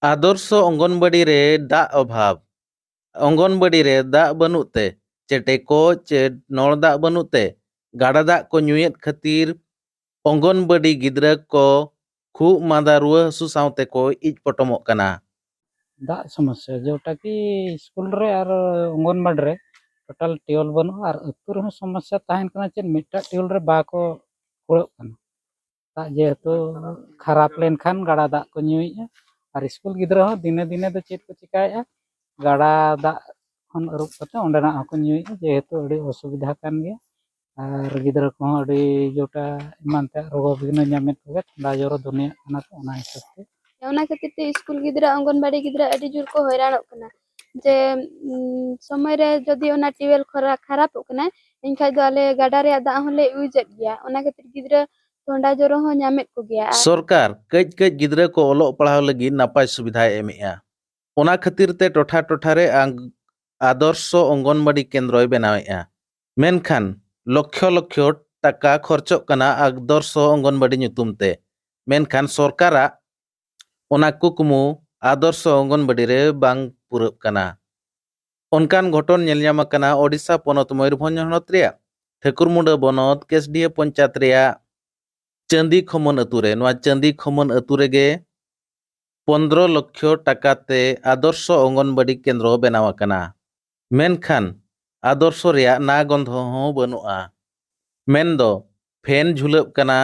आदर्श अंगनबाड़ी रे दा अभाव अंगनबाड़ी रे दा बनुते चेटे को चे नल दा बनुते गाड़ा दा को ᱧᱩᱭᱮᱫ खातिर अंगनबाड़ी गिद्रा को खूब मादा रुआ हसु सावते को इज पटमोग कना। दाग समस्या जोटा कि स्कूल रे और अंगनबाड़ी रे टोटल टियोल बनु और अतु रे समस्या तहन कना चे मिटा टियोल रे बाको कुड़क कना दाग जेहेतु खराब लेन खान गाड़ा दाग को ᱧᱩᱭᱮᱜᱼᱟ और स्कूल गिद्रा हो दिने दिने दो चेत को चिकाएगा गाड़ा दाग खन अरुप कते ओंडेना हको ᱧᱩᱭᱮᱜᱼᱟ जेहेतु अड़ी असुविधा कान गया और गिद्रा को अड़ी जोटा इमानते रोग बिघ्न ᱧᱟᱢᱮᱫ कोगे ठंडा ज्वर दुनिया कना तो ओना हिसाब ते ᱚᱱᱟ ᱠᱷᱟᱹᱛᱤᱨ ᱛᱮ स्कूल गिद्रा अंगनबाड़ी गिद्रा ᱟᱹᱰᱤ ᱡᱳᱨ ᱠᱚ ᱦᱚᱭᱨᱟᱱᱚᱜ ᱠᱟᱱᱟ जे समय रे जदि ओना टिवेल खराबᱚᱜ ᱠᱟᱱᱟ एनखाय दो आले गाडा रे दाग होले यूजेड गया ओना खातिर गिद्रा ठंडा ज्वर हो ᱧᱟᱢᱮᱫ को गया। सरकार कई कई गिद्रा को ओलोग पढ़ाव लगी नापाय सुविधा एमेआ ओना खातिर ते टोठा टोठा रे आदर्श अंगनबाड़ी केंद्र बनावेआ मेनखान लक्ष लक्ष टाका खर्चोग कना आदर्श अंगनबाड़ी ᱧᱩᱛᱩᱢ ते मेनखान सरकारा ओना कुकमु आदर्श अंगनबाड़ी रे बांग पुरब कना। ओनकान घटन नेल ᱧᱟᱢ कना ओडिशा पनत मयूरभंज हनत रे ठाकुरमुंडा बनत केसडीए पंचायत रे चांदी खमन अतु रे नोआ चांदी खमन अतु रेगे 15 लाख टाका ते आदर्श अंगनबाड़ी केंद्र बनाव कना मेनखान आदर्श रे ना गंध हो बनुआ मेनदो फैन झुलब कना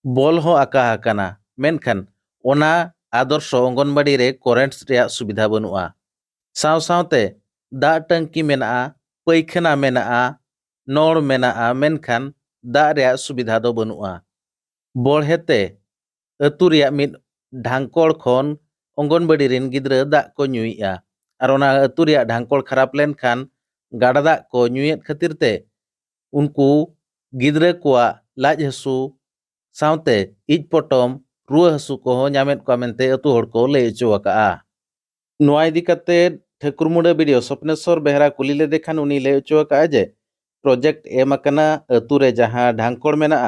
बल हो आका कना मेनखान ओना आदर्श अंगनबाड़ी रे करेंट रे सुविधा बनुआ साव सावते दा टंकी मेना पैखाना मेना नड़ मेना मेनखान दा रे सुविधा दो बनुआ बड़हेते अतु रे मिद ढांकड़ खन अंगनबाड़ी रेन गिद्रा दा को ᱧᱩᱭᱮᱜᱼᱟ और ओना अतु रे ढांकड़ खराब लेनखान गाड़ा दा को ᱧᱩᱭᱮᱫ खातिर ते उनको गिद्रा कोआ लाज हसु सावते इज पटम रुआ हसु को ᱧᱟᱢᱮᱫ को मेनते अतु हड़ को लय अचो आका नोआ इदी कते ठाकुरमुंडा वीडियो स्वप्नेश्वर बेहरा कुली ले देखान उनी लय अचो आका जे प्रोजेक्ट एम कना अतु रे जहां ढांकड़ मेना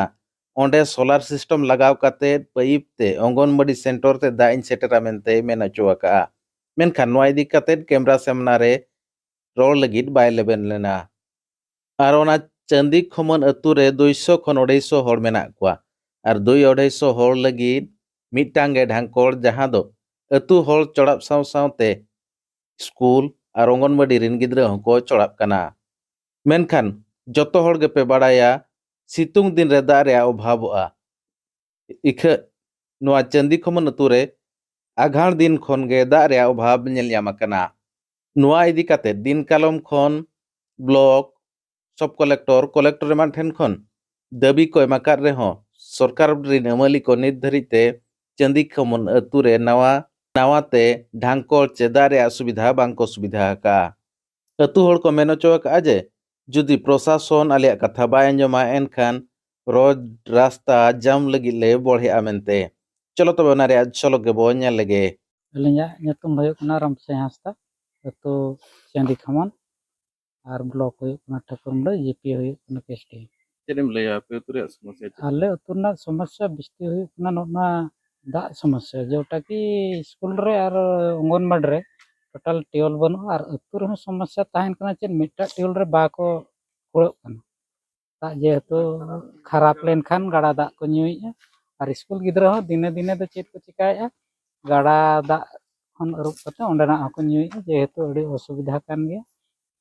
ओंडे सोलार सिस्टम लगाव काते पाइप ते अंगनबाड़ी सेंटर ते दा इन सेटरा मेनते मेन अचो आका मेनखान नोआ इदी कते कैमरा सामना रे रोड लगित बाय लेबेन लेना और ओना चांदी खमन अतु रे 200 खन 250 हड़ मेना कुआ और 200 हड़ लगित मिटांगे ढांकड़ जहां दो अतु हड़ चढ़ाब साव सावते स्कूल और अंगनबाड़ी रिन गिद्रा हको चढ़ाब कना मेनखान जतो हड़ गेपे बाड़ाया सितुंग दिन रे दा रे अभावआ इखा नोआ चांदी खमन अतु रे आघाड़ दिन खन गे दा रे अभाव नेल ᱧᱟᱢ कना नोआ इदी काते दिन कालम खन ब्लॉक सब कलेक्टर एमान ठेन खन दाबी को एमाकाद रेहो सरकार रिन अमाली को नित धरिते चांदी खमन अतु रे नावाते ढांकड़ चेदा रे सुविधा बांको सुविधा का अतु हड़ को मेन अचो का जे जुदी प्रशासन आलिया कथा बाय अंजमा एनखान रोड रास्ता जाम लगी ले बढ़े मेनते चलो तबे ओना रे चलो गे बो नेल लेगे अलिया ᱧᱩᱛᱩᱢ हुयो कना रामसे हांसदा अतु चांदी खमन और ब्लॉक हुयो कना ठाकुरमुंडा जीपी हुयो कना केसडी चेदम लया पे अतु रे समस्या आले अतु ना समस्या बिस्ती हुयो कना नोना दाग समस्या जोटा कि स्कूल रे और अंगनबाड़ी रे टोटल टियोल बनु और अतु रे समस्या तहन कना चे मिटा टियोल रे बाको कुड़क कना दाग जेहेतु खराब लेन खान गाड़ा दाग को ᱧᱩᱭᱮᱜᱼᱟ और स्कूल गिद्रा हो दिने दिने दो चेत को चिकाएगा गाड़ा दाग खन अरुप कते ओंडेना हको ᱧᱩᱭᱮᱜᱼᱟ जेहेतु अड़ी असुविधा कान गया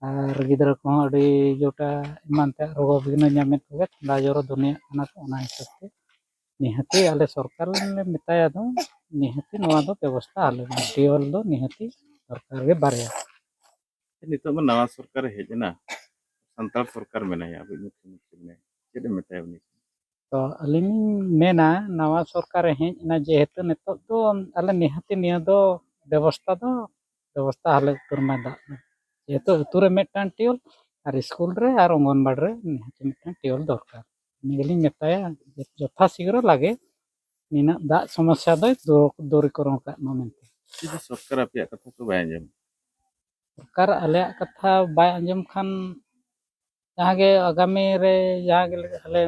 और गिद्रा को अड़ी जोटा इमानते रोग बिघ्न ᱧᱟᱢᱮᱫ कोगे ठंडा ज्वर दुनिया कना तो ओना हिसाब ते निहाती आले सरकार ले मेताया दो निहाती नोआ दो व्यवस्था आले टियोल दो निहाती सरकार गे बारया नितो में नवा सरकार हेजना संताल सरकार मेनाया अभी मुख्यमंत्री ने चेदम मेताया उनी तो अलिंग मेना नवा सरकार हेजना जेहेतु नितो तो आले निहाती निया दो व्यवस्था आले तुरमा दा जेहेतु अतु रे मेटान टियोल और स्कूल रे और अंगनबाड़ी रे निहाती मेटान टियोल दरकार निगलिंग मेताया यथा शीघ्र लागे निना दा समस्या दो दूरीकरण का मेनते सरकार अपने कथा तो बाय अंजम सरकार आले कथा बाय अंजम खान जहाँ गे आगामी रे जहाँ गे आले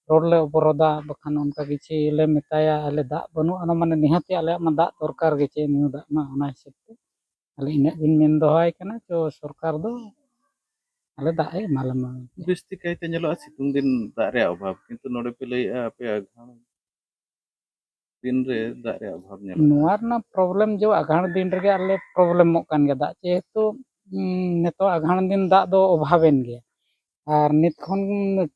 रोड ले अवरोधा बखान उनका किसी ले मेताया आले दाग बनू अना माने निहाती आले मा दाग दरकार गे चे न्यू दाग मा ओना हिसाब ते आले इन दिन मेन दोहाय कना तो सरकार दो आले दाग ए मालम ᱵᱤᱥᱛᱤ ᱠᱟᱭᱛᱮ ᱧᱮᱞᱚᱜᱼᱟ ᱥᱤᱛᱩᱝ ᱫᱤᱱ ᱫᱟᱜ ᱨᱮᱭᱟᱜ ᱚᱵᱷᱟᱵ ᱠᱤᱱᱛᱩ ᱱᱚᱰᱮ ᱯᱮ ᱞᱟᱹᱭᱮᱜᱼᱟ ᱟᱯᱮ ᱟᱜᱷᱟᱬ ᱫᱤᱱ ᱨᱮ ᱫᱟᱜ ᱨᱮᱭᱟᱜ ᱚᱵᱷᱟᱵ ᱧᱮᱞᱚᱜᱼᱟ नुआर ना प्रॉब्लम जो अघाण दिन रे आले प्रॉब्लम मो कान गे दाग जेहेतु नेतो अघाण दिन दाग दो अभावेन गे और नित खन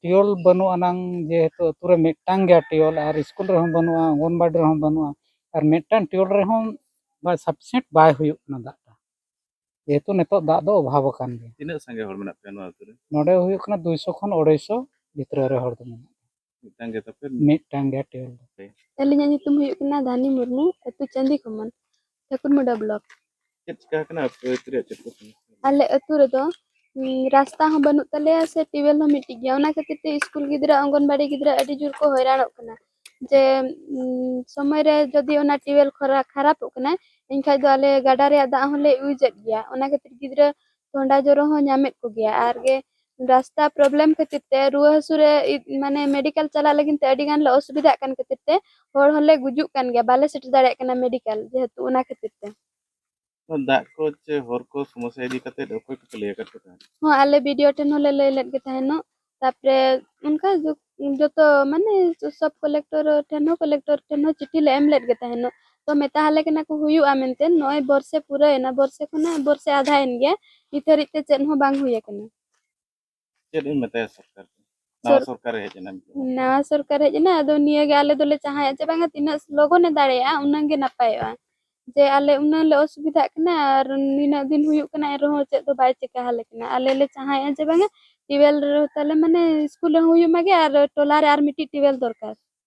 टियोल बनु अनांग जेहेतु अतुरे मिटांग गे टियोल और स्कूल रे हम बनुआ अंगनबाड़ी रे हम बनुआ और मिटांग टियोल रे हम बा सफिशिएंट बाय हुयुक ना दाग जेहेतु नेतो दाग दो अभाव कान गे ᱛᱤᱱᱟᱹᱜ ᱥᱟᱸᱜᱮ ᱦᱚᱲ ᱢᱮᱱᱟᱜ ᱯᱮᱭᱟ ᱱᱚᱣᱟ ᱟᱹᱛᱩ ᱨᱮ नोडे हुयुक ना 200 खन 250 भितर रे हर दो ᱢᱤᱫᱴᱟᱝ ᱜᱮ ᱛᱟᱯᱮ मिटांग गे टियोल ᱟᱹᱞᱤᱧᱟᱜ ᱧᱩᱛᱩᱢ ᱦᱩᱭᱩᱜ ᱠᱟᱱᱟ ᱫᱷᱟᱱᱤ ᱢᱩᱨᱢᱩ ᱟᱹᱛᱩ ᱪᱟᱸᱫᱤ ᱠᱷᱚᱢᱚᱱ ᱴᱷᱟᱹᱠᱩᱨᱢᱩᱰᱟ ᱵᱞᱚᱠ ᱪᱮᱫ ᱪᱤᱠᱟ ᱠᱟᱱᱟ ᱟᱯᱮ ᱟᱹᱛᱩ ᱨᱮᱭᱟᱜ ᱪᱮᱫ ᱠᱚ ᱥᱚᱢᱚᱥᱥᱟ ᱟᱞᱮ ᱟᱹᱛᱩ ᱨᱮᱫᱚ ᱨᱟᱥᱛᱟ ᱦᱚᱸ ᱵᱟᱹᱱᱩᱜ ᱛᱟᱞᱮᱭᱟ ᱥᱮ ᱴᱤᱭᱩᱵᱚᱭᱮᱞ ᱦᱚᱸ ᱢᱤᱫᱴᱤᱡ ᱜᱮᱭᱟ ᱚᱱᱟ ᱠᱷᱟᱹᱛᱤᱨ ᱛᱮ ᱥᱠᱩᱞ ᱜᱤᱫᱽᱨᱟᱹ ᱚᱝᱜᱚᱱᱵᱟᱲᱤ ᱜᱤᱫᱽᱨᱟᱹ ᱟᱹᱰᱤ ᱡᱳᱨ ᱠᱚ ᱦᱚᱭᱨᱟᱱᱚᱜ ᱠᱟᱱᱟ ᱡᱮ ᱥᱚᱢᱚᱭ ᱨᱮ ᱡᱚᱫᱤ ᱚᱱᱟ ᱴᱤᱭᱩᱵᱚᱭᱮᱞ ᱠᱷᱟᱨᱟᱯᱚᱜ ᱠᱟᱱᱟ ᱮᱱᱠᱷᱟᱡ ᱫᱚ ᱟᱞᱮ ᱜᱟᱰᱟ ᱨᱮᱭᱟᱜ ᱫᱟᱜ ᱦᱚᱸᱞᱮ ᱤᱭᱩᱡᱮᱫ ᱜᱮᱭᱟ ᱚᱱᱟ ᱠᱷᱟᱹᱛᱤᱨ ᱜᱤᱫᱽᱨᱟᱹ ᱴᱷᱚᱱᱰᱟ ᱡᱚᱨᱚ ᱦᱚᱸ ᱧᱟᱢᱮᱫ ᱠᱚᱜᱮᱭᱟ ᱟᱨ ᱜᱮ रास्ता प्रॉब्लम खातिर ते रुआ हसु रे माने मेडिकल चला लगिन ते अडी गान ले असुविधा कान खातिर ते होर होले गुजुक कान गया बाले सेट दाड़े काना मेडिकल जेहेतु ओना खातिर ते ᱫᱟᱜ ᱠᱚ ᱪᱮ ᱦᱚᱨ ᱠᱚ ᱥᱚᱢᱚᱥᱥᱟ ᱤᱫᱤ ᱠᱟᱛᱮ ᱚᱠᱚᱭ ᱠᱚᱯᱮ ᱞᱟᱹᱭ ᱟᱠᱟᱫ ᱠᱚ ᱛᱟᱦᱮᱸᱫ ᱦᱚᱸ आले वीडियो टेन होले लय लेत गे तहनो तापरे उनका जो तो माने सब कलेक्टर ठेन हो चिट्ठी ले एम लेत गे तहनो तो मेता हाले केना को हुयुआ मेनते नय बरसे पूरा एना बरसे खना बरसे आधा एन गया इथरिते चेन हो बांग हुए कना ᱪᱮᱫ ᱮᱢ ᱢᱮᱛᱟᱭᱟ ᱥᱚᱨᱠᱟᱨ ᱱᱟᱣᱟ ᱥᱚᱨᱠᱟᱨ ᱦᱮᱡ ᱮᱱᱟ नवा सरकार हेजना अदो निये गे आले दोले चाहे जे बांगा तिना लोगोने दाड़ेया उना गे नापायोआ जे आले उना ले असुविधा कना और निना दिन हुयुक कना एरहो चेद दो बाय चिका हाले कना आले ले चाहे जे बांगा टिवेल रे ताले माने स्कूल रे हुयु मागे और टोला रे आर मिटी टिवेल दरकार